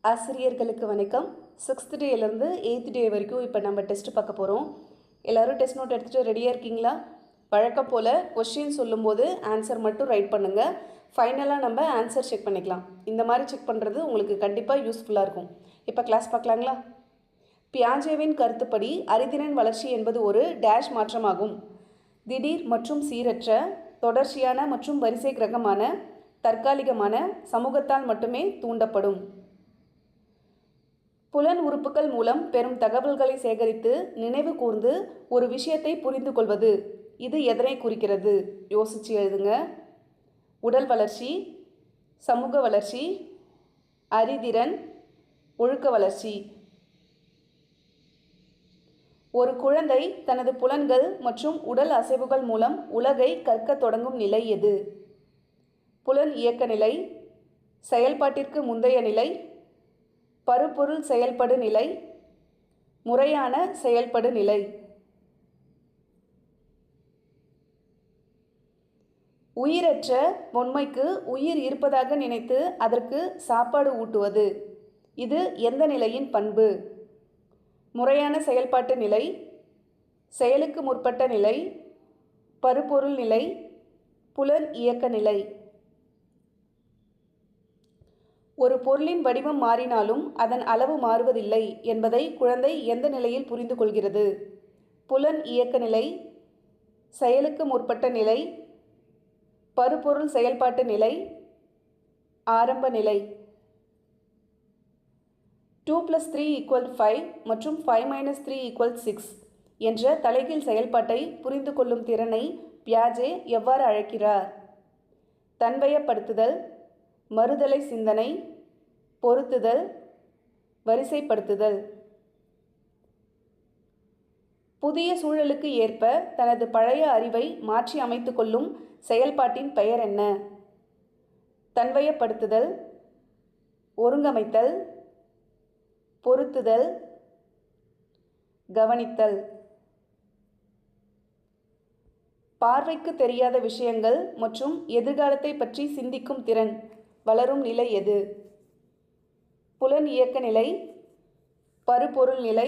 ஆசிரியர்களுக்கு வணக்கம். 6th டேலேருந்து 8th டே வரைக்கும் இப்போ நம்ம டெஸ்ட் பார்க்க போகிறோம். எல்லோரும் டெஸ்ட் நோட் எடுத்துகிட்டு ரெடியாக இருக்கீங்களா? வழக்கம் போல் கொஸ்டின் சொல்லும்போது ஆன்சர் மட்டும் ரைட் பண்ணுங்கள். ஃபைனலாக நம்ம ஆன்சர் செக் பண்ணிக்கலாம். இந்த மாதிரி செக் பண்ணுறது உங்களுக்கு கண்டிப்பாக யூஸ்ஃபுல்லாக இருக்கும். இப்போ கிளாஸ் பார்க்கலாங்களா? பியாஜேவின் கருத்துப்படி அறிதிறன் வளர்ச்சி என்பது ஒரு டேஷ் மாற்றமாகும். திடீர் மற்றும் சீரற்ற, தொடர்ச்சியான மற்றும் வரிசை கிரகமான, தற்காலிகமான சமூகத்தால் மட்டுமே தூண்டப்படும். புலன் உறுப்புகள் மூலம் பெறும் தகவல்களை சேகரித்து நினைவு கூர்ந்து ஒரு விஷயத்தை புரிந்து கொள்வது. இது எதனை குறிக்கிறது? யோசித்து எழுதுங்க. உடல் வளர்ச்சி, சமூக வளர்ச்சி, அறிதிறன், ஒழுக்க வளர்ச்சி. ஒரு குழந்தை தனது புலன்கள் மற்றும் உடல் அசைவுகள் மூலம் உலகை கற்கத் தொடங்கும் நிலை எது? புலன் இயக்க நிலை, செயல்பாட்டிற்கு முந்தைய நிலை, பருப்பொருள் செயல்படு நிலை, முறையான செயல்படு நிலை. உயிரற்ற பொம்மைக்கு உயிர் இருப்பதாக நினைத்து அதற்கு சாப்பாடு ஊட்டுவது. இது எந்த நிலையின் பண்பு? முறையான செயல்பாட்டு நிலை, செயலுக்கு முற்பட்ட நிலை, பருப்பொருள் நிலை, புலன் இயக்க நிலை. ஒரு பொருளின் வடிவம் மாறினாலும் அதன் அளவு மாறுவதில்லை என்பதை குழந்தை எந்த நிலையில் புரிந்து கொள்கிறது? புலன் இயக்க நிலை, செயலுக்கு முற்பட்ட நிலை, பருப்பொருள் செயல்பாட்டு நிலை, ஆரம்ப நிலை. 2 + 3 = 5 மற்றும் 5 - 3 = 6 என்ற தலைகீழ் செயல்பாட்டை புரிந்து கொள்ளும் திறனை பியாஜே எவ்வாறு அழைக்கிறார்? தன்வயப்படுத்துதல், மறுதலை சிந்தனை, பொருத்துதல், வரிசைப்படுத்துதல். புதிய சூழலுக்கு ஏற்ப தனது பழைய அறிவை மாற்றி அமைத்து கொள்ளும் செயல்பாட்டின் பெயர் என்ன? தன்வயப்படுத்துதல், ஒருங்கமைத்தல், பொருத்துதல், கவனித்தல். பார்வைக்கு தெரியாத விஷயங்கள் மற்றும் எதிர்காலத்தை பற்றி சிந்திக்கும் திறன் வளரும் நிலை எது? புலன் இயக்க நிலை, பருப்பொருள் நிலை,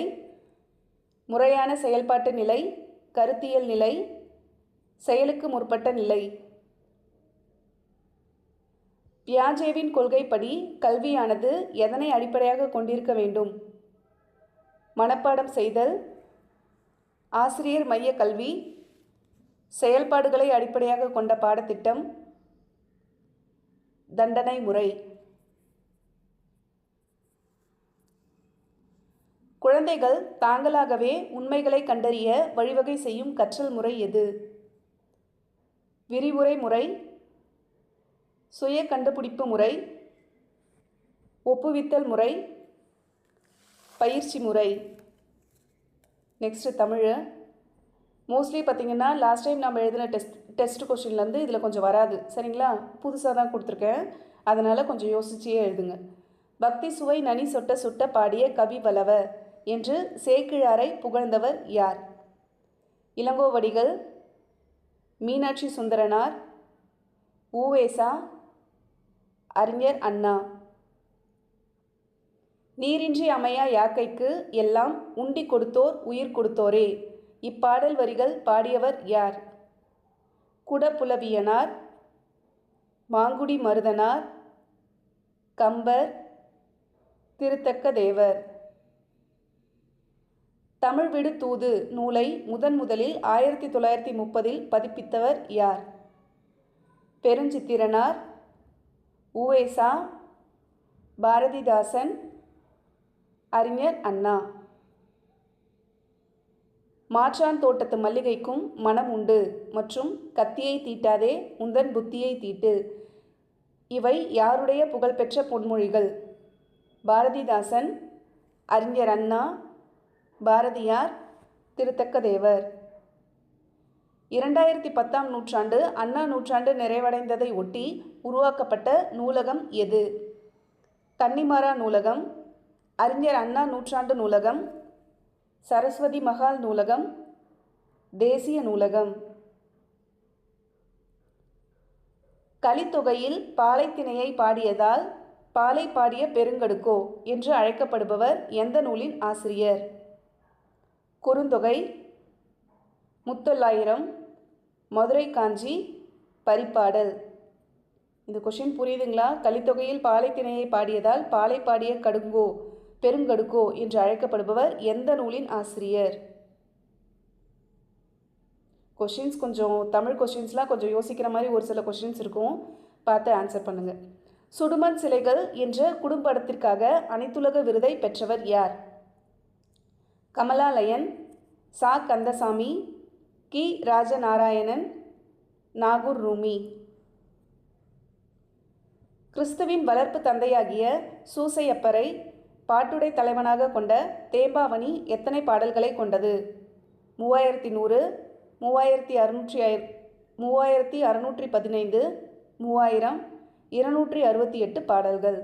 முறையான செயல்பாட்டு நிலை, கருத்தியல் நிலை, செயலுக்கு முற்பட்ட நிலை. பியாஜேவின் கொள்கைப்படி கல்வியானது எதனை அடிப்படையாக கொண்டிருக்க வேண்டும்? மனப்பாடம் செய்தல், ஆசிரியர் மைய கல்வி, செயல்பாடுகளை அடிப்படையாக கொண்ட பாடத்திட்டம், தண்டனை முறை. குழந்தைகள் தாங்களாகவே உண்மைகளை கண்டறிய வழிவகை செய்யும் கற்றல் முறை எது? விரிவுரை முறை, சுய கண்டுபிடிப்பு முறை, ஒப்புவித்தல் முறை, பயிற்சி முறை. நெக்ஸ்ட் தமிழ். மோஸ்ட்லி பார்த்திங்கன்னா லாஸ்ட் டைம் நம்ம எழுதின டெஸ்ட் கொஸ்டின்லேருந்து இதில் கொஞ்சம் வராது, சரிங்களா? புதுசாக தான் கொடுத்துருக்கேன், அதனால் கொஞ்சம் யோசிச்சியே எழுதுங்க. பக்தி சுவை நனி சொட்ட சுட்ட பாடிய கவி வலவ என்று சேக்கிழாரை புகழ்ந்தவர் யார்? இளங்கோவடிகள், மீனாட்சி சுந்தரனார், ஊவேசா, அறிஞர் அண்ணா. நீரின்றி அமையா யாக்கைக்கு எல்லாம் உண்டி கொடுத்தோர் உயிர் கொடுத்தோரே. இப்பாடல் வரிகள் பாடியவர் யார்? குடப்புலவியனார், மாங்குடி மருதனார், கம்பர், திருத்தக்க தேவர். தமிழ் விடு தூது நூலை முதலில் 1930 பதிப்பித்தவர் யார்? பெருஞ்சித்திரனார், ஊவேசா, பாரதிதாசன், அறிஞர் அண்ணா. மாற்றான் தோட்டத்து மல்லிகைக்கும் மனம் உண்டு மற்றும் கத்தியை தீட்டாதே உந்தன் புத்தியை தீட்டு. இவை யாருடைய புகழ்பெற்ற பொன்மொழிகள்? பாரதிதாசன், அறிஞர் அண்ணா, பாரதியார், திருத்தக்க தேவர். 2010ஆம் நூற்றாண்டு அண்ணா நூற்றாண்டு நிறைவடைந்ததை ஒட்டி உருவாக்கப்பட்ட நூலகம் எது? கன்னிமாரா நூலகம், அறிஞர் அண்ணா நூற்றாண்டு நூலகம், சரஸ்வதி மகால் நூலகம், தேசிய நூலகம். கலித்தொகையில் பாலைத்திணையை பாடியதால் பாலை பாடிய பெருங்கடுக்கோ என்று அழைக்கப்படுபவர் எந்த நூலின் ஆசிரியர்? குறுந்தொகை, முத்தொள்ளாயிரம், மதுரை காஞ்சி, பரிபாடல். இந்த கொஷின் புரியுதுங்களா? கலித்தொகையில் பாலை திணையை பாடியதால் பாலை பாடிய கடுங்கோ பெருங்கடுக்கோ என்று அழைக்கப்படுபவர் எந்த நூலின் ஆசிரியர்? கொஷின்ஸ் கொஞ்சம் தமிழ் கொஷின்ஸ்லாம் கொஞ்சம் யோசிக்கிற மாதிரி ஒரு சில கொஷின்ஸ் இருக்கும், பார்த்து ஆன்சர் பண்ணுங்கள். சுடுமண் சிலைகள் என்ற குறும்படத்திற்காக அனைத்துலக விருதை பெற்றவர் யார்? கமலாலயன், சா கந்தசாமி, கி ராஜநாராயணன், நாகூர் ரூமி. கிறிஸ்துவின் வளர்ப்பு தந்தையாகிய சூசையப்பரை பாட்டுடை தலைவனாக கொண்ட தேம்பாவணி எத்தனை பாடல்களை கொண்டது? 3100, 3615, 3000, 268 பாடல்கள்.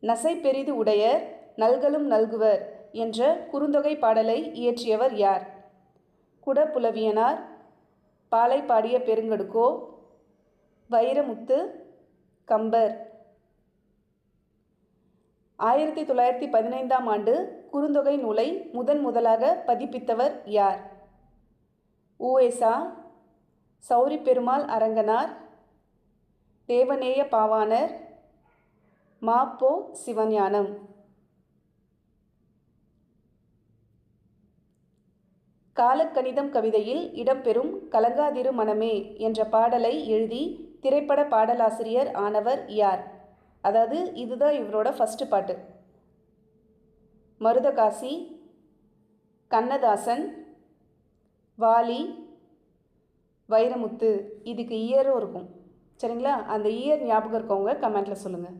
நசை பெரிது உடையர் நல்கலும் நல்குவர் என்ற குறுந்தொகை பாடலை இயற்றியவர் யார்? குடப்புலவியனார், பாலை பாடிய பெருங்கடுக்கோ, வைரமுத்து, கம்பர். 1915ஆம் ஆண்டு குறுந்தொகை நூலை முதலாக பதிப்பித்தவர் யார்? உ.எ.சா, சௌரி பெருமாள் அரங்கனார், தேவநேய பாவாணர், மா.பொ. சிவஞானம். காலக்கணிதம் கவிதையில் இடம்பெறும் கலங்காதிரு மனமே என்ற பாடலை எழுதி திரைப்பட பாடலாசிரியர் ஆனவர் யார்? அதாவது இதுதான் இவரோட ஃபஸ்ட்டு பாட்டு. மருதகாசி, கண்ணதாசன், வாலி, வைரமுத்து. இதுக்கு இயரும் இருக்கும், சரிங்களா? அந்த இயர் ஞாபகம் இருக்கவங்க கமெண்ட்டில் சொல்லுங்கள்.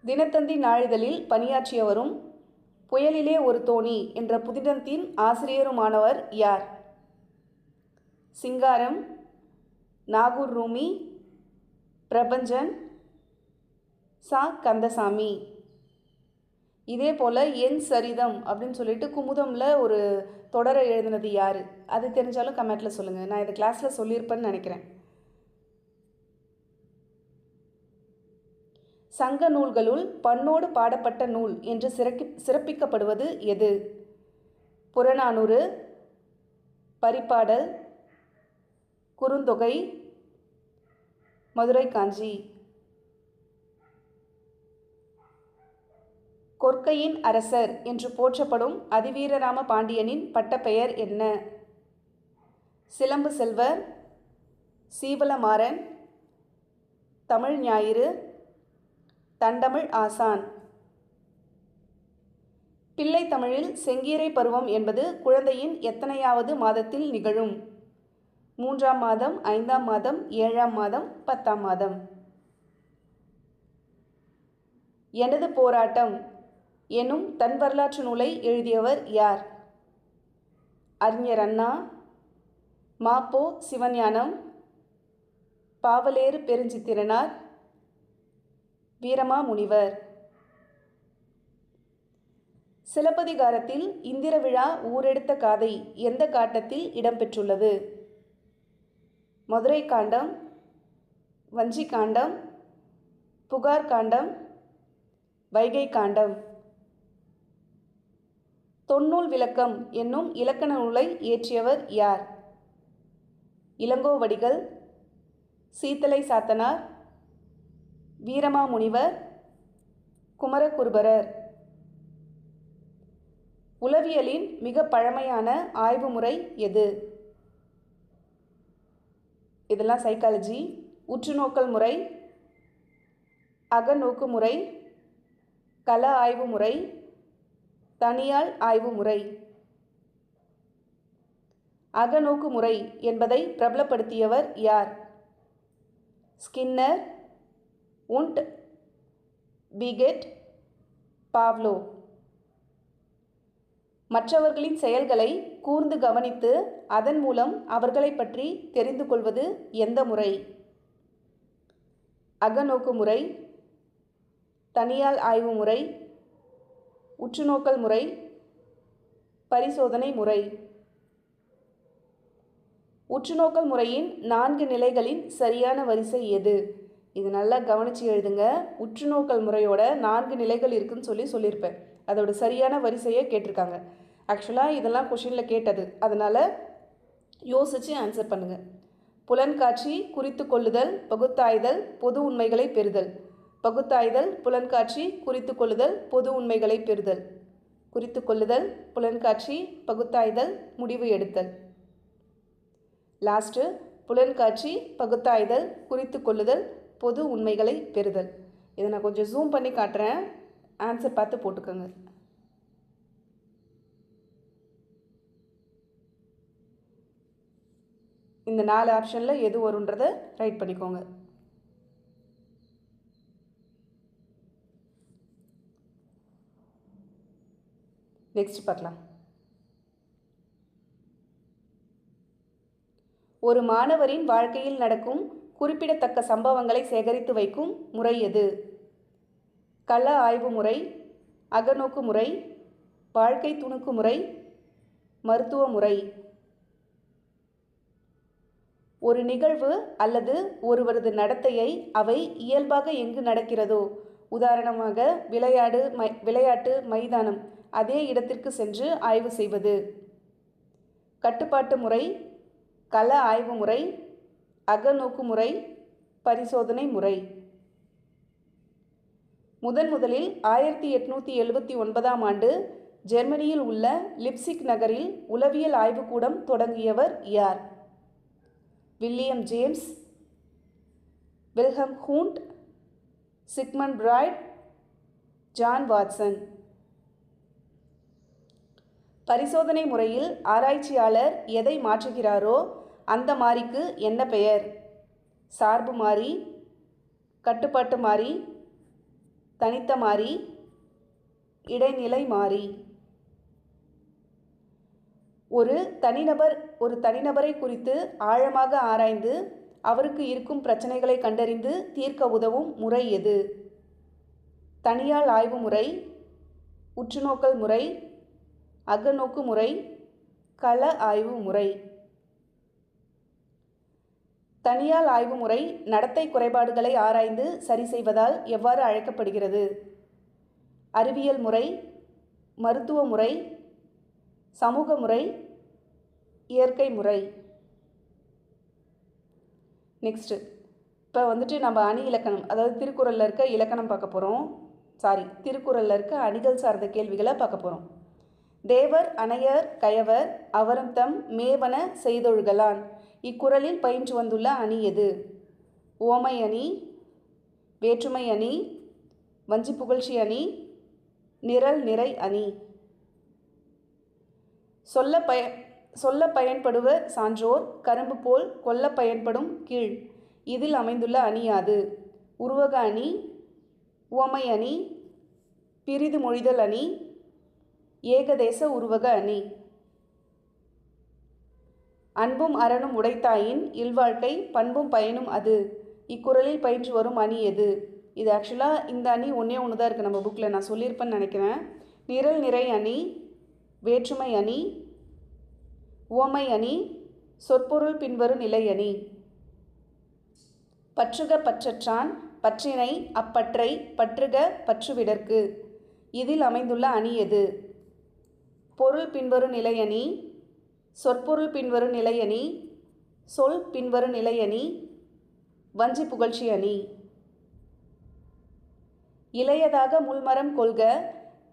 தினத்தந்தி நாளிதழில் பணியாற்றியவரும் புயலிலே ஒரு தோணி என்ற புதினத்தின் ஆசிரியருமானவர் யார்? சிங்காரம், நாகூர் ரூமி, பிரபஞ்சன், சா கந்தசாமி. இதே போல் என் சரிதம் அப்படின்னு சொல்லிட்டு குமுதமில் ஒரு தொடரை எழுதினது யார்? அது தெரிஞ்சாலும் கமெண்ட்டில் சொல்லுங்கள். நான் இதை கிளாஸில் சொல்லியிருப்பேன்னு நினைக்கிறேன். சங்க நூல்களுள் பண்ணோடு பாடப்பட்ட நூல் என்று சிறப்பிக்கப்படுவது எது? புறநானூறு, பரிபாடல், குறுந்தொகை, மதுரை காஞ்சி. கொற்கையின் அரசர் என்று போற்றப்படும் அதிவீரராம பாண்டியனின் பட்டப்பெயர் என்ன? சிலம்பு செல்வர், சீவலமாறன், தமிழ் ஞாயிறு, தண்டமிழ் ஆசான். பிள்ளை தமிழில் செங்கீரை பருவம் என்பது குழந்தையின் எத்தனையாவது மாதத்தில் நிகழும்? 3ஆம் மாதம், 5ஆம் மாதம், 7ஆம் மாதம், 10ஆம் மாதம். எனது போராட்டம் எனும் தன் வரலாற்று நூலை எழுதியவர் யார்? அறிஞர் அண்ணா, மா.பொ. சிவஞானம், பாவலேறு பெருஞ்சித்திரனார், வீரமாமுனிவர். சிலப்பதிகாரத்தில் இந்திர விழா ஊரெடுத்த காதை எந்த காட்டத்தில் இடம்பெற்றுள்ளது? மதுரை காண்டம், வஞ்சி காண்டம், புகார் காண்டம், வைகை காண்டம். தொன்னூல் விளக்கம் என்னும் இலக்கண நூலை இயற்றியவர் யார்? இளங்கோவடிகள், சீத்தலை சாத்தனார், வீரமாமுனிவர், குமரகுருபரர். உளவியலின் மிக பழமையான ஆய்வு முறை எது? இதெல்லாம் சைக்காலஜி. உற்றுநோக்கல் முறை, அகநோக்கு முறை, கள ஆய்வு முறை, தனியால் ஆய்வு முறை. அகநோக்கு முறை என்பதை பிரபலப்படுத்தியவர் யார்? Skinner, உண்ட், begat, Pavlo. மற்றவர்களின் செயல்களை கூர்ந்து கவனித்து அதன் மூலம் அவர்களை பற்றி தெரிந்து கொள்வது எந்த முறை? அகநோக்கு முறை, தனியால் ஆய்வு முறை, உற்றுநோக்கல் முறை, பரிசோதனை முறை. உற்றுநோக்கல் முறையின் 4 நிலைகளின் சரியான வரிசை எது? இது நல்லா கவனித்து எழுதுங்க. உற்றுநோக்கல் முறையோட 4 நிலைகள் இருக்குதுன்னு சொல்லியிருப்பேன். அதோட சரியான வரிசையை கேட்டிருக்காங்க. ஆக்சுவலாக இதெல்லாம் கொஷினில் கேட்டது, அதனால் யோசித்து ஆன்சர் பண்ணுங்கள். புலன்காட்சி, குறித்து கொள்ளுதல், பகுத்தாய்தல், பொது உண்மைகளை பெறுதல். பகுத்தாய்தல், புலன்காட்சி, குறித்து கொள்ளுதல், பொது உண்மைகளை பெறுதல். குறித்து கொள்ளுதல், புலன்காட்சி, பகுத்தாய்தல், முடிவு எடுத்தல். லாஸ்ட்டு புலன்காட்சி, பகுத்தாய்தல், குறித்து கொள்ளுதல், பொது உண்மைகளை பெறுதல். இதை நான் கொஞ்சம் ஜூம் பண்ணி காட்டுறேன், ஆன்சர் பார்த்து போட்டுக்கோங்க. இந்த 4 ஆப்ஷனில் எது வரும்ன்றதை ரைட் பண்ணிக்கோங்க. நெக்ஸ்ட் பார்க்கலாம். ஒரு மாணவரின் வாழ்க்கையில் நடக்கும் குறிப்பிடத்தக்க சம்பவங்களை சேகரித்து வைக்கும் முறை எது? கள ஆய்வு முறை, அகநோக்கு முறை, வாழ்க்கை துணுக்கு முறை, மருத்துவ முறை. ஒரு நிகழ்வு அல்லது ஒருவரது நடத்தையை அவை இயல்பாக எங்கு நடக்கிறதோ, உதாரணமாக விளையாட்டு மைதானம், அதே இடத்திற்கு சென்று ஆய்வு செய்வது. கட்டுப்பாட்டு முறை, கள ஆய்வு முறை, அகநோக்கு முறை, பரிசோதனை முறை. முதலில் 1879ஆம் ஆண்டு ஜெர்மனியில் உள்ள லிப்சிக் நகரில் உளவியல் ஆய்வுக்கூடம் தொடங்கியவர் யார்? William James, Wilhelm Wundt, Sigmund Freud, John Watson. பரிசோதனை முறையில் ஆராய்ச்சியாளர் எதை மாற்றுகிறாரோ அந்த மாறிக்கு என்ன பெயர்? சார்பு மாறி, கட்டுப்பாட்டு மாறி, தனித்த மாறி, இடைநிலை மாறி. ஒரு தனிநபரை குறித்து ஆழமாக ஆராய்ந்து அவருக்கு இருக்கும் பிரச்சனைகளை கண்டறிந்து தீர்க்க உதவும் முறை எது? தனியாள் ஆய்வு முறை, உற்றுநோக்கல் முறை, அகநோக்கு முறை, கள ஆய்வு முறை. தனியாள் ஆய்வு முறை நடத்தை குறைபாடுகளை ஆராய்ந்து சரி செய்வதால் எவ்வாறு அழைக்கப்படுகிறது? அறிவியல் முறை, மருத்துவ முறை, சமூக முறை, இயற்கை முறை. நெக்ஸ்ட்டு இப்போ நம்ம அணி இலக்கணம், அதாவது திருக்குறளில் இருக்க இலக்கணம் பார்க்க போகிறோம். திருக்குறளில் இருக்க அணிகள் சார்ந்த கேள்விகளை பார்க்க போகிறோம். தேவர் அணையர் கயவர் அவரும் தம் மேவன செய்தொழுகலான். இக்குறளில் பயின்று வந்துள்ள அணி எது? ஓமை அணி, வேற்றுமை அணி, வஞ்சி புகழ்ச்சி அணி, நிரல் நிறை அணி. சொல்ல பயன்படுவர் சான்றோர், கரும்பு போல் கொல்ல பயன்படும் கீழ். இதில் அமைந்துள்ள அணி யாது? உருவக அணி, உவமை அணி, பிரிது மொழிதல் அணி, ஏகதேச உருவக அணி. அன்பும் அறனும் உடைத்தாயின் இல்வாழ்க்கை பண்பும் பயனும் அது. இக்குறளில் பயின்று வரும் அணி எது? இது ஆக்சுவலாக இந்த அணி ஒன்றே ஒன்று தான் இருக்குது நம்ம புக்கில், நான் சொல்லியிருப்பேன்னு நினைக்கிறேன். நிரல் நிறை அணி, வேற்றுமை அணி, உவமை அணி, சொற்பொருள் பின்வரும் நிலை அணி. பற்றுக பற்றற்றான் பற்றினை அப்பற்றை பற்றுக பற்றுவிடற்கு. இதில் அமைந்துள்ள அணி எது? பொருள் பின்வரும் நிலை அணி, சொற்பொருள் பின்வரும் நிலை அணி, சொல் பின்வரும் நிலை அணி, வஞ்சி புகழ்ச்சி அணி. இளையதாக முள்மரம் கொள்க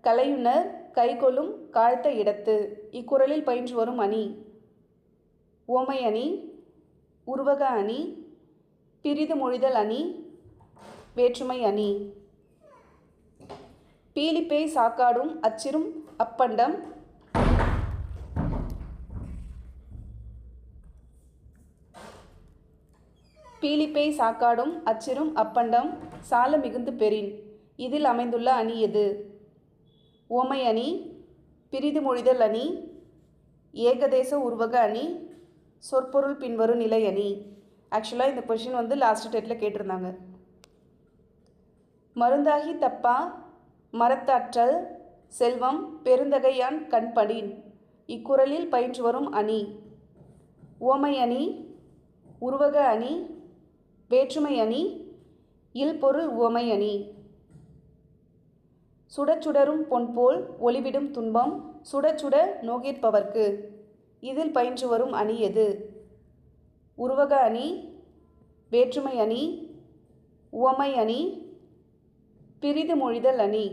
கலையுணர் கைகொள்ளும் காழ்த்த இடத்து. இக்குறளில் பயின்று வரும் அணி. உவமை அணி, உருவக அணி, பிரிது மொழிதல் அணி, வேற்றுமை அணி. பீலிப்பேய் சாக்காடும் அச்சிரும் அப்பண்டம் பீலிப்பேய் சாக்காடும் அச்சிரும் அப்பண்டம் சால மிகுந்து பெறின். இதில் அமைந்துள்ள அணி எது? உவமை அணி, பிரிது மொழிதல் அணி, ஏகதேச உருவக அணி, சொற்பொருள் பின்வரும் நிலை அணி. ஆக்சுவலாக இந்த கொஷின் லாஸ்ட் டேட்டில் கேட்டிருந்தாங்க. மருந்தாகி தப்பா மரத்தாற்றல் செல்வம் பெருந்தகையான் கண்படின். இக்குறளில் பயின்று வரும் அணி. உவமை அணி, உருவக அணி, வேற்றுமை அணி, இல்பொருள் உவமை அணி. சுடச்சுடரும் பொன்போல் ஒளிவிடும் துன்பம் சுடச்சுட நோகிற்பவர்க்கு. இதில் பயின்று வரும் அணி எது? உருவக அணி, வேற்றுமை அணி, உவமை அணி, பிரிது மொழிதல் அணி.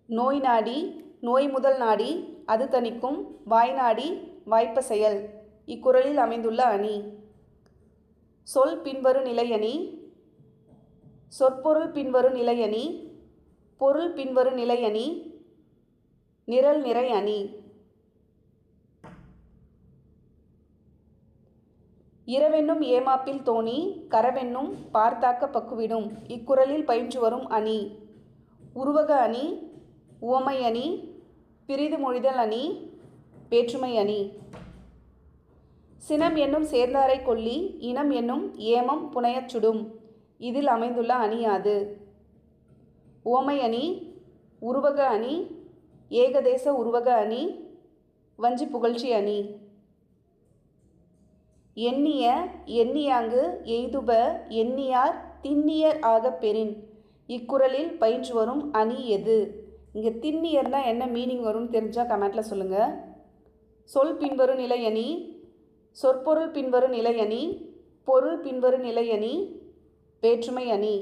நோய் நாடி, நோய் முதல் நாடி, அது தணிக்கும் வாய் நாடி வாய்ப்ப செயல். இக்குறளில் அமைந்துள்ள அணி. சொல் பின்வரு நிலை அணி, சொற்பொருள் பின்வரு நிலை அணி, பொருள் பின்வரு நிலை அணி, நிரல் நிறை அணி. இரவென்னும் ஏமாப்பில் தோணி கரவென்னும் பார்த்தாக்க பக்குவிடும். இக்குறளில் பயின்று வரும் அணி. உருவக அணி, உவமை அணி, பிரிது மொழிதல் அணி, வேற்றுமை அணி. சினம் என்னும் சேர்ந்தாரை கொல்லி இனம் என்னும் ஏமம் புனையச் சுடும். இதில் அமைந்துள்ள அணி யாது? உவமை அணி, உருவக அணி, ஏகதேச உருவக அணி, வஞ்சி புகழ்ச்சி அணி. எண்ணிய எண்ணியாங்கு எய்துப எண்ணியார் திண்ணியர் ஆகப் பெறின். இக்குறளில் பயின்று வரும் அணி எது? இங்கே திண்ணியர்னா என்ன மீனிங் வரும்னு தெரிஞ்சால் கமெண்ட்டில் சொல்லுங்கள். சொல் பின்வரு நிலை அணி, சொற்பொருள் பின்வரு நிலை அணி, பொருள் பின்வரு நிலை அணி, வேற்றுமை அணி.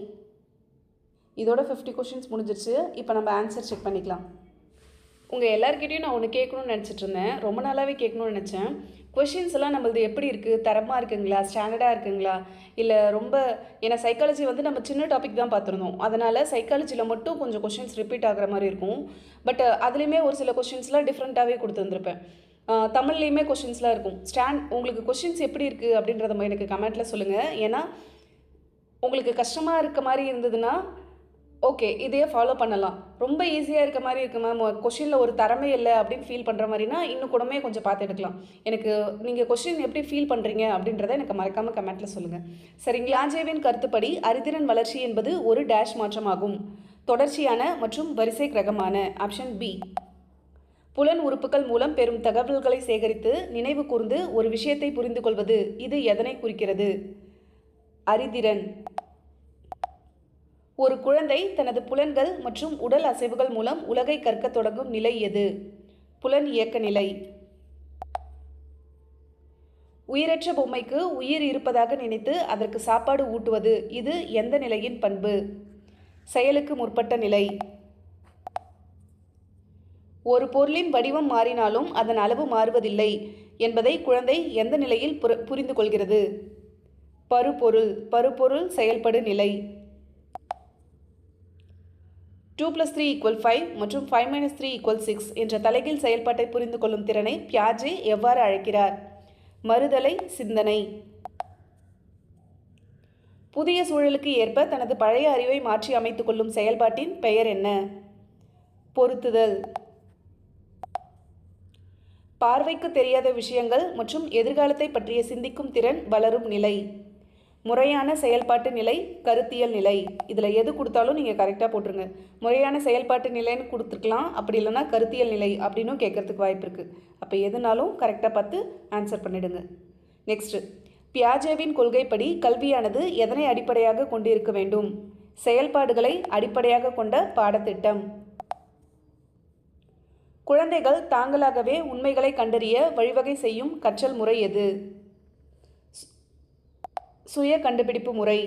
இதோட 50 கொஷின்ஸ் முடிஞ்சிருச்சு. இப்போ நம்ம ஆன்சர் செக் பண்ணிக்கலாம். உங்கள் எல்லாருக்கிட்டையும் நான் ஒன்று கேட்கணும்னு நினச்சிட்டு இருந்தேன். ரொம்ப நாளாகவே கேட்கணும்னு நினச்சேன். கொஷின்ஸ் எல்லாம் நம்மளது எப்படி இருக்குது? தரமாக இருக்குங்களா? ஸ்டாண்டர்டாக இருக்குங்களா? இல்லை ரொம்ப ஏன்னா சைக்காலஜி வந்து நம்ம சின்ன டாபிக் தான் பார்த்துருந்தோம். அதனால் சைக்காலஜியில் மட்டும் கொஞ்சம் கொஷின்ஸ் ரிப்பீட் ஆகிற மாதிரி இருக்கும். பட் அதுலேயுமே ஒரு சில கொஷின்ஸ்லாம் டிஃப்ரெண்ட்டாகவே கொடுத்துருந்துருப்பேன். தமிழ்லேயுமே கொஷின்ஸ்லாம் இருக்கும். உங்களுக்கு கொஷின்ஸ் எப்படி இருக்குது அப்படின்றத எனக்கு கமெண்ட்டில் சொல்லுங்கள். ஏன்னா உங்களுக்கு கஷ்டமாக இருக்க மாதிரி இருந்ததுன்னா ஓகே இதையே ஃபாலோ பண்ணலாம். ரொம்ப ஈஸியாக இருக்க மாதிரி இருக்கு மேம், கொஷினில் ஒரு தரமே இல்லை அப்படின்னு ஃபீல் பண்ணுற மாதிரினா இன்னும் கூடமே கொஞ்சம் பார்த்து எடுக்கலாம். எனக்கு நீங்கள் கொஷின் எப்படி ஃபீல் பண்ணுறீங்க அப்படின்றத எனக்கு மறக்காமல் கமெண்ட்டில் சொல்லுங்கள். சரிங்களா? ஆஞ்சேவின் கருத்துப்படி அறிதிறன் வளர்ச்சி என்பது ஒரு டேஷ் மாற்றமாகும். தொடர்ச்சியான மற்றும் வரிசை கிரகமான. Option b. புலன் உறுப்புகள் மூலம் பெறும் தகவல்களை சேகரித்து நினைவு கூர்ந்து ஒரு விஷயத்தை புரிந்து கொள்வது. இது எதனை குறிக்கிறது? அறிதிறன். ஒரு குழந்தை தனது புலன்கள் மற்றும் உடல் அசைவுகள் மூலம் உலகை கற்கத் தொடங்கும் நிலை எது? புலன் இயக்க நிலை. உயிரற்ற பொம்மைக்கு உயிர் இருப்பதாக நினைத்து அதற்கு சாப்பாடு ஊட்டுவது. இது எந்த நிலையின் பண்பு? செயலுக்கு முற்பட்ட நிலை. ஒரு பொருளின் வடிவம் மாறினாலும் அதன் அளவு மாறுவதில்லை என்பதை குழந்தை எந்த நிலையில் புரிந்து கொள்கிறது? பருப்பொருள். பருப்பொருள் செயல்படு நிலை. 2+3 = 5 மற்றும் 5 - 3 = 6 என்ற தலைகீழ் செயல்பாட்டை புரிந்து கொள்ளும் திறனை பியாஜே எவ்வாறு அழைக்கிறார்? மறுதலை சிந்தனை. புதிய சூழலுக்கு ஏற்ப தனது பழைய அறிவை மாற்றி அமைத்துக் கொள்ளும் செயல்பாட்டின் பெயர் என்ன? பொருத்துதல். பார்வைக்கு தெரியாத விஷயங்கள் மற்றும் எதிர்காலத்தை பற்றிய சிந்திக்கும் திறன் வளரும் நிலை. முறையான செயல்பாட்டு நிலை, கருத்தியல் நிலை. இதில் எது கொடுத்தாலும் நீங்கள் கரெக்டாக போட்டுருங்க. முறையான செயல்பாட்டு நிலைன்னு கொடுத்துருக்கலாம், அப்படி இல்லைனா கருத்தியல் நிலை அப்படின்னும் கேட்கறதுக்கு வாய்ப்பு இருக்குது. அப்போ எதுனாலும் கரெக்டாக பார்த்து ஆன்சர் பண்ணிடுங்க. நெக்ஸ்ட்டு, பியாஜேவின் கொள்கைப்படி கல்வியானது எதனை அடிப்படையாக கொண்டிருக்க வேண்டும்? செயல்பாடுகளை அடிப்படையாக கொண்ட பாடத்திட்டம். குழந்தைகள் தாங்களாகவே உண்மைகளை கண்டறிய வழிவகை செய்யும் கற்றல் முறை எது? சுய கண்டுபிடிப்பு முறை.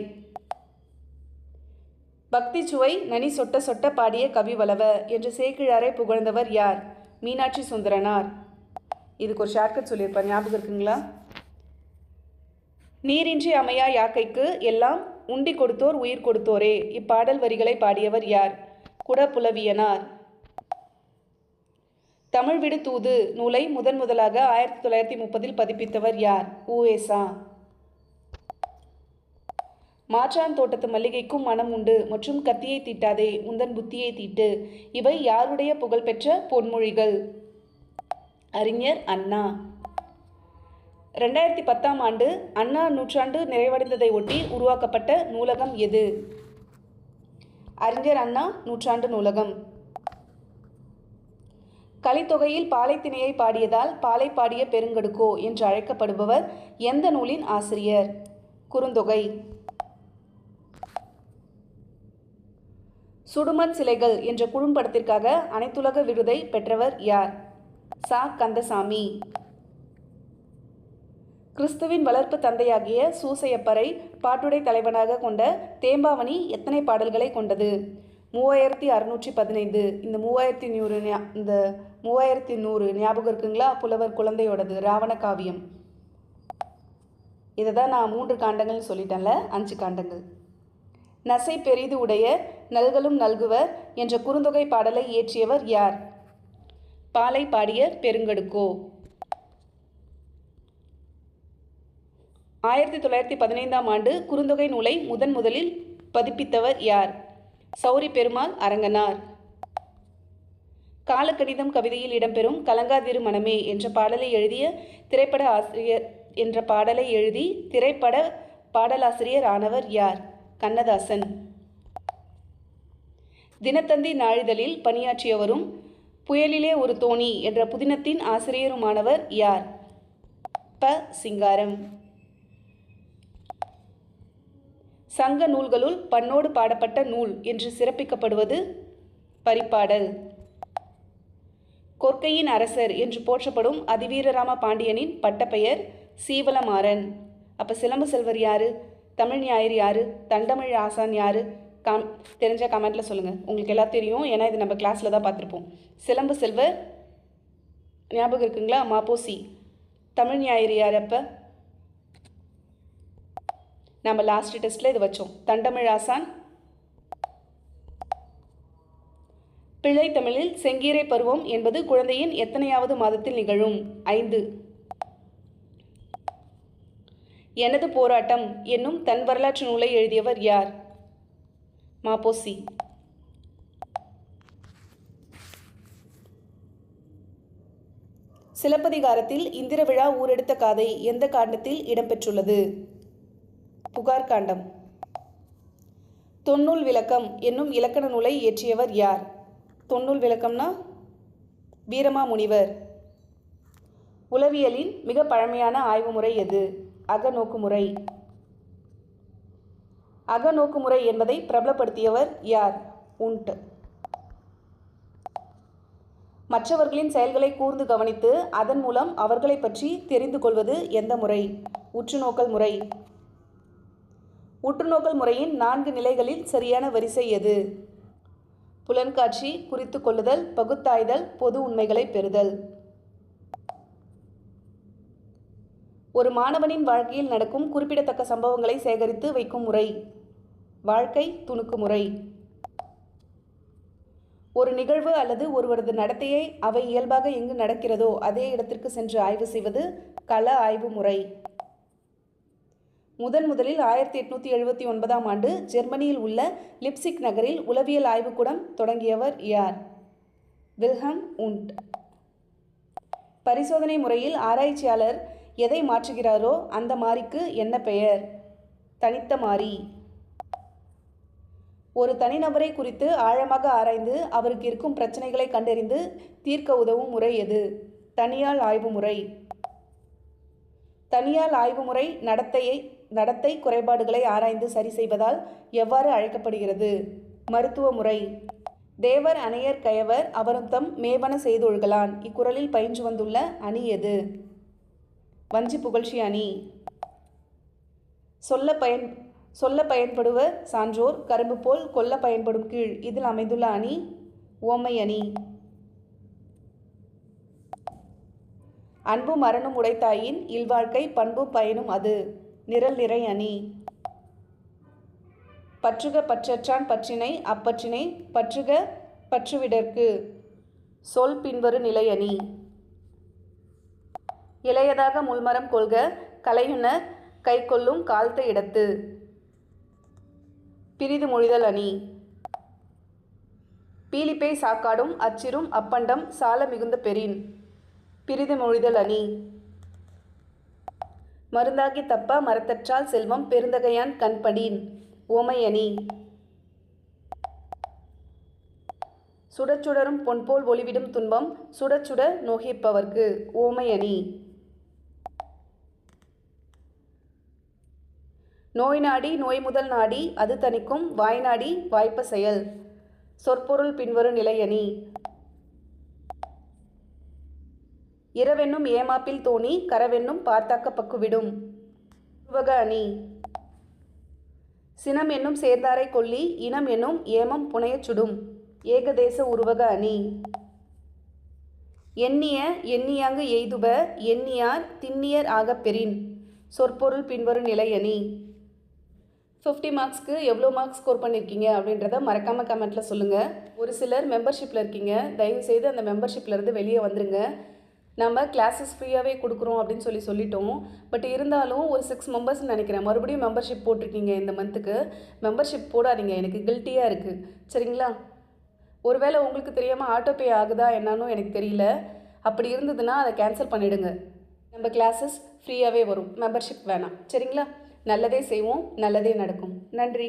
பக்தி சுவை நனி சொட்ட சொட்ட பாடிய கவி வளவ என்று சேக்கிழாரை புகழ்ந்தவர் யார்? மீனாட்சி சுந்தரனார். இதுக்கு ஒரு ஷார்ட்கட் சொல்லியிருப்பார், ஞாபகம் இருக்குங்களா? நீரின்றி அமையா யாக்கைக்கு எல்லாம் உண்டி கொடுத்தோர் உயிர் கொடுத்தோரே. இப்பாடல் வரிகளை பாடியவர் யார்? குடப்புலவியனார். தமிழ் விடு தூது நூலை முதலாக 1930 பதிப்பித்தவர் யார்? உவேசா. மாற்றான் தோட்டத்து மல்லிகைக்கும் மனம் உண்டு மற்றும் கத்தியை தீட்டாதே உந்தன் புத்தியை தீட்டு. இவை யாருடைய புகழ்பெற்ற பொன்மொழிகள்? அறிஞர் அண்ணா. 2010ஆம் ஆண்டு அண்ணா நூற்றாண்டு நிறைவடைந்ததை ஒட்டி உருவாக்கப்பட்ட நூலகம் எது? அறிஞர் அண்ணா நூற்றாண்டு நூலகம். கலித்தொகையில் பாலைத்திணையை பாடியதால் பாலை பாடிய பெருங்கடுக்கோ என்று அழைக்கப்படுபவர் எந்த நூலின் ஆசிரியர்? குறுந்தொகை. சுடுமண் சிலைகள் என்ற குறும்படத்திற்காக அனைத்துலக விருதை பெற்றவர் யார்? சா. கந்தசாமி. கிறிஸ்துவின் வளர்ப்பு தந்தையாகிய சூசையப்பரை பாட்டுடை தலைவனாக கொண்ட தேம்பாவணி எத்தனை பாடல்களை கொண்டது? 3615. இந்த 3100 ஞாபகம் இருக்குங்களா? புலவர் குழந்தையோடது ராவண காவியம். இதை தான் நான் 3 காண்டங்கள்னு சொல்லிட்டேன்ல, 5 காண்டங்கள். நசை பெரிது உடைய நல்களும் நல்குவர் என்ற குறுந்தொகை பாடலை இயற்றியவர் யார்? பாலை பாடிய பெருங்கடுக்கோ. 1915ஆம் ஆண்டு குறுந்தொகை நூலை முதலில் பதிப்பித்தவர் யார்? சௌரி பெருமாள் அரங்கனார். காலக்கணிதம் கவிதையில் இடம்பெறும் கலங்காதிரு மனமே என்ற பாடலை எழுதி திரைப்பட பாடலாசிரியர் ஆனவர் யார்? கண்ணதாசன். தினத்தந்தி நாளிதழில் பணியாற்றியவரும் புயலிலே ஒரு தோணி என்ற புதினத்தின் ஆசிரியருமானவர் யார்? ப. சிங்காரம். சங்க நூல்களுள் பண்ணோடு பாடப்பட்ட நூல் என்று சிறப்பிக்கப்படுவது பரிபாடல். கொற்கையின் அரசர் என்று போற்றப்படும் அதிவீரராம பாண்டியனின் பட்டப்பெயர் சீவலமாறன். அப்போ சிலம்பு செல்வர் யாரு? தமிழ் ஞாயிறு யாரு? தண்டமிழ் ஆசான் யாரு? தெரிஞ்ச கமெண்ட்டில் சொல்லுங்கள். உங்களுக்கு எல்லாம் தெரியும், ஏன்னா இது நம்ம கிளாஸில் தான் பார்த்துருப்போம். சிலம்பு செல்வர் ஞாபகம் இருக்குங்களா? மாப்போசி. தமிழ் ஞாயிறு யார்? அப்போ நம்ம லாஸ்ட் டெஸ்ட்டில் இது வச்சோம். தண்டமிழ் ஆசான். பிள்ளை தமிழில் செங்கீரை பருவம் என்பது குழந்தையின் எத்தனையாவது மாதத்தில் நிகழும்? 5. எனது போராட்டம் என்னும் தன் வரலாற்று நூலை எழுதியவர் யார்? மாப்போசி. சிலப்பதிகாரத்தில் இந்திர விழா ஊரெடுத்த காதை எந்த காண்டத்தில் இடம்பெற்றுள்ளது? புகார் காண்டம். தொன்னூல் விளக்கம் என்னும் இலக்கண நூலை இயற்றியவர் யார்? தொன்னூல் விளக்கம்னா வீரமாமுனிவர். உளவியலின் மிக பழமையான ஆய்வு முறை எது? அகநோக்குமுறை. அகநோக்குமுறை என்பதை பிரபலப்படுத்தியவர் யார்? உண்ட். மற்றவர்களின் செயல்களை கூர்ந்து கவனித்து அதன் மூலம் அவர்களை பற்றி தெரிந்து கொள்வது எந்த முறை? உற்றுநோக்கல் முறை. உற்றுநோக்கல் முறையின் 4 நிலைகளில் சரியான வரிசை எது? புலன்காட்சி, குறித்து கொள்ளுதல், பகுத்தாய்தல், பொது உண்மைகளை பெறுதல். ஒரு மாணவனின் வாழ்க்கையில் நடக்கும் குறிப்பிடத்தக்க சம்பவங்களை சேகரித்து வைக்கும் முறை வாழ்க்கை துணுக்கு முறை. ஒரு நிகழ்வு அல்லது ஒருவரது நடத்தையை அவை இயல்பாக எங்கு நடக்கிறதோ அதே இடத்திற்கு சென்று ஆய்வு செய்வது கள ஆய்வு முறை. முதலில் 1879ஆம் ஆண்டு ஜெர்மனியில் உள்ள லிப்சிக் நகரில் உளவியல் ஆய்வுக்கூடம் தொடங்கியவர் யார்? வில்ஹம் உண்ட். பரிசோதனை முறையில் ஆராய்ச்சியாளர் எதை மாற்றுகிறாரோ அந்த மாறிக்கு என்ன பெயர்? தனித்த மாறி. ஒரு தனிநபரை குறித்து ஆழமாக ஆராய்ந்து அவருக்கு இருக்கும் பிரச்சனைகளை கண்டறிந்து தீர்க்க உதவும் முறை எது? தனியால் ஆய்வு முறை. தனியால் ஆய்வு முறை நடத்தை குறைபாடுகளை ஆராய்ந்து சரி செய்வதால் எவ்வாறு அழைக்கப்படுகிறது? மருத்துவ முறை. தேவர் அணையர் கயவர் அவரும் தம் மேவன செய்தொழுகலான் இக்குறளில் பயின்று வந்துள்ள அணி எது? வஞ்சி புகழ்ச்சி அணி. சொல்ல பயன்படுவர் சான்றோர் கரும்பு போல் கொல்ல பயன்படும் கீழ் இதில் அமைந்துள்ள அணி ஓமை அணி. அன்பும் மரணும் உடைத்தாயின் இல்வாழ்க்கை பண்பும் பயனும் அது நிரல் நிறை அணி. பற்றுக பற்றற்றான் பற்றினை அப்பற்றினை பற்றுக பற்றுவிடற்கு சொல் பின்வரு நிலை அணி. இளையதாக முள்மரம் கொள்க கலையுணர் கை கொள்ளும் கால்த்த இடத்து பிரிது மொழிதல் அணி. பீலிப்பேய் சாக்காடும் அச்சிரும் அப்பண்டம் சால மிகுந்த பெறின் பிரிது மொழிதல் அணி. மருந்தாகி தப்ப மரத்தற்றால் செல்வம் பெருந்தகையான் கண்படீன் ஓமை அணி. சுடச் சுடரும் பொன்போல் ஒளிவிடும் துன்பம் சுடச் சுட நோகிப்பவர்க்கு. ஓமை அணி. நோய் நாடி நோய் முதல் நாடி அது தணிக்கும் வாய் நாடி வாய்ப்ப செயல். சொற்பொருள் பின்வரும் நிலையணி. இரவென்னும் ஏமாப்பில் தோணி கரவென்னும் பார்த்தாக்க பக்குவிடும். உருவக அணி. சினம் என்னும் சேர்ந்தாரை கொல்லி இனம் என்னும் ஏமம் புனையச் சுடும். ஏகதேச உருவக அணி. எண்ணிய எண்ணியாங்கு எய்துப எண்ணியார் திண்ணியர் ஆகப் பெறின். சொற்பொருள் பின்வரும் நிலையணி. 50 மார்க்ஸ்க்கு எவ்வளோ மார்க்ஸ் ஸ்கோர் பண்ணியிருக்கீங்க அப்படின்றத மறக்காமல் கமெண்ட்டில் சொல்லுங்கள். ஒரு சிலர் மெம்பர்ஷிப்பில் இருக்கீங்க, தயவுசெய்து அந்த மெம்பர்ஷிப்லேருந்து வெளியே வந்துடுங்க. நம்ம கிளாஸஸ் ஃப்ரீயாகவே கொடுக்குறோம் அப்படின்னு சொல்லிட்டோம். பட் இருந்தாலும் ஒரு 6 மெம்பர்ஸ்ன்னு நினைக்கிறேன் மறுபடியும் மெம்பர்ஷிப் போட்டிருக்கீங்க இந்த மந்த்துக்கு. மெம்பர்ஷிப் போடாதீங்க, எனக்கு கில்ட்டியாக இருக்குது. சரிங்களா? ஒருவேளை உங்களுக்கு தெரியாமல் ஆட்டோபே ஆகுதா என்னன்னு எனக்கு தெரியல. அப்படி இருந்ததுன்னா அதை கேன்சல் பண்ணிவிடுங்க. நம்ம கிளாஸஸ் ஃப்ரீயாகவே வரும், மெம்பர்ஷிப் வேணாம். சரிங்களா? நல்லதே செய்வோம், நல்லதே நடக்கும். நன்றி.